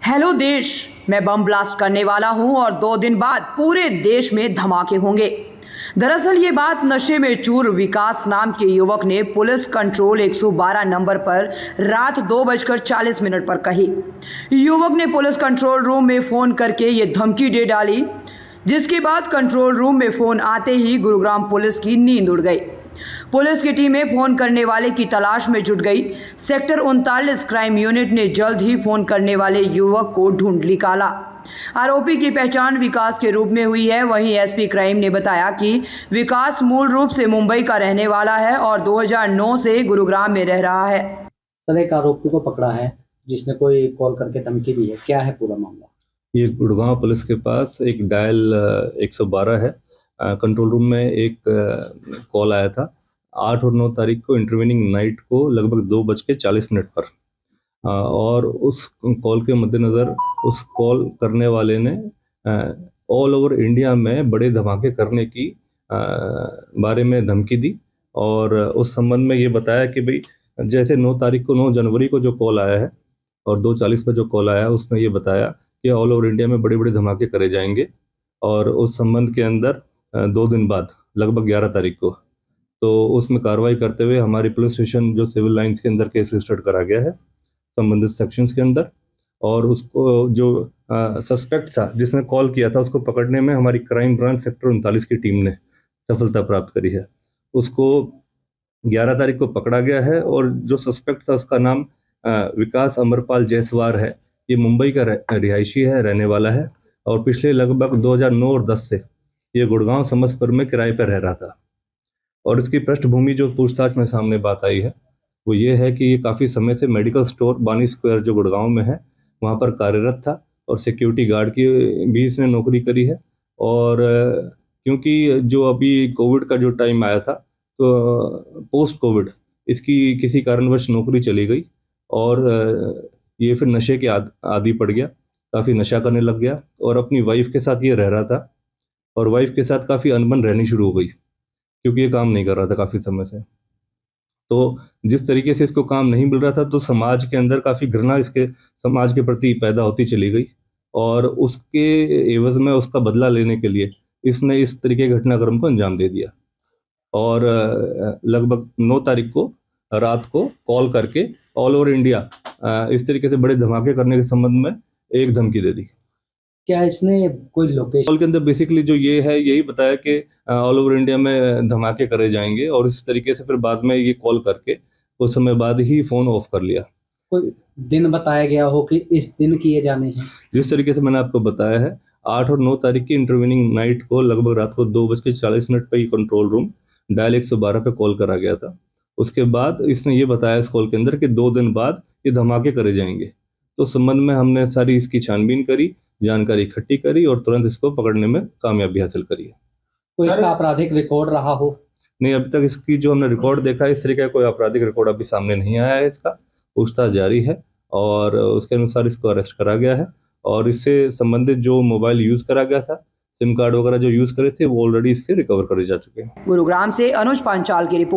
Hello देश, मैं bomb blast करने वाला हूं और 2 दिन बाद पूरे देश में धमाके होंगे। दरअसल ये बात नशे में चूर विकास नाम के युवक ने पुलिस कंट्रोल 112 नंबर पर रात 2:40 पर कही। युवक ने पुलिस कंट्रोल रूम में फ़ोन करके ये धमकी दे डाली, जिसके बाद कंट्रोल रूम में फ़ोन आते ही गुरुग्राम पुलिस की नींद उड़ गई। पुलिस की टीमें फोन करने वाले की तलाश में जुट गई। सेक्टर 39 क्राइम यूनिट ने जल्द ही फोन करने वाले युवक को ढूंढ निकाला। आरोपी की पहचान विकास के रूप में हुई है। वहीं एसपी क्राइम ने बताया कि विकास मूल रूप से मुंबई का रहने वाला है और 2009 से गुरुग्राम में रह रहा है। सर, एक आरोपी को पकड़ा है जिसने कोई कॉल करके धमकी दी है, क्या है पूरा मामला? ये गुड़गांव पुलिस के पास एक डायल 112 है। कंट्रोल रूम में एक कॉल आया था 8 और 9 तारीख को इंटरवेनिंग नाइट को लगभग 2:40 पर। और उस कॉल के मद्देनज़र उस कॉल करने वाले ने ऑल ओवर इंडिया में बड़े धमाके करने की बारे में धमकी दी। और उस संबंध में ये बताया कि भाई जैसे 9 जनवरी को जो कॉल आया है और 2:40 पर जो कॉल आया है उसमें ये बताया कि ऑल ओवर इंडिया में बड़े बड़े धमाके करे जाएंगे। और उस संबंध के अंदर 2 दिन बाद लगभग 11 तारीख को तो उसमें कार्रवाई करते हुए हमारी पुलिस स्टेशन जो सिविल लाइंस के अंदर केस रजिस्टर्ड करा गया है संबंधित सेक्शंस के अंदर। और उसको जो सस्पेक्ट था जिसने कॉल किया था उसको पकड़ने में हमारी क्राइम ब्रांच सेक्टर 39 की टीम ने सफलता प्राप्त करी है। उसको 11 तारीख को पकड़ा गया है और जो सस्पेक्ट था उसका नाम विकास अमरपाल जायसवाल है। ये मुंबई का रिहायशी है, रहने वाला है और पिछले लगभग 2009 और 10 से ये गुड़गांव समस्तपुर में किराए पर रह रहा था। और इसकी पृष्ठभूमि जो पूछताछ में सामने बात आई है वो ये है कि ये काफ़ी समय से मेडिकल स्टोर बानी स्क्वायर जो गुड़गांव में है वहाँ पर कार्यरत था और सिक्योरिटी गार्ड की भी इसने नौकरी करी है। और क्योंकि जो अभी कोविड का जो टाइम आया था तो पोस्ट कोविड इसकी किसी कारणवश नौकरी चली गई और ये फिर नशे के आदी पड़ गया, काफ़ी नशा करने लग गया और अपनी वाइफ के साथ ये रह रहा था और वाइफ के साथ काफ़ी अनबन रहनी शुरू हो गई क्योंकि ये काम नहीं कर रहा था काफ़ी समय से। तो जिस तरीके से इसको काम नहीं मिल रहा था तो समाज के अंदर काफ़ी घृणा इसके समाज के प्रति पैदा होती चली गई और उसके एवज में उसका बदला लेने के लिए इसने इस तरीके के घटनाक्रम को अंजाम दे दिया। और लगभग 9 तारीख को रात को कॉल करके ऑल ओवर इंडिया इस तरीके से बड़े धमाके करने के संबंध में एक धमकी दे दी। क्या इसने कोई लोकेशन कॉल के अंदर बेसिकली जो ये है यही बताया कि ऑल ओवर इंडिया में धमाके करे जाएंगे और इस तरीके से फिर बाद में ये कॉल करके कुछ समय बाद ही फ़ोन ऑफ कर लिया। कोई दिन बताया गया हो कि इस दिन किए जाने हैं? जिस तरीके से मैंने आपको बताया है 8 और 9 तारीख की इंटरवेनिंग नाइट को लगभग रात को 2:40 पर ही कंट्रोल रूम डायल 112 पे कॉल करा गया था। उसके बाद इसने ये बताया इस कॉल के अंदर कि 2 दिन बाद ये धमाके करे जाएंगे। तो संबंध में हमने सारी इसकी छानबीन करी, जानकारी इकट्ठी करी और तुरंत इसको पकड़ने में कामयाबी हासिल करी है। कोई इसका आपराधिक रिकॉर्ड रहा हो? नहीं, अभी तक इसकी जो हमने रिकॉर्ड देखा है इस तरीके का कोई आपराधिक रिकॉर्ड अभी सामने नहीं आया है। इसका पूछताछ जारी है और उसके अनुसार इसको अरेस्ट करा गया है और इससे संबंधित जो मोबाइल यूज़ करा गया था, सिम कार्ड वगैरह जो यूज़ करे थे वो ऑलरेडी इससे रिकवर करे जा चुके हैं। गुरुग्राम से अनुज पांचाल की रिपोर्ट।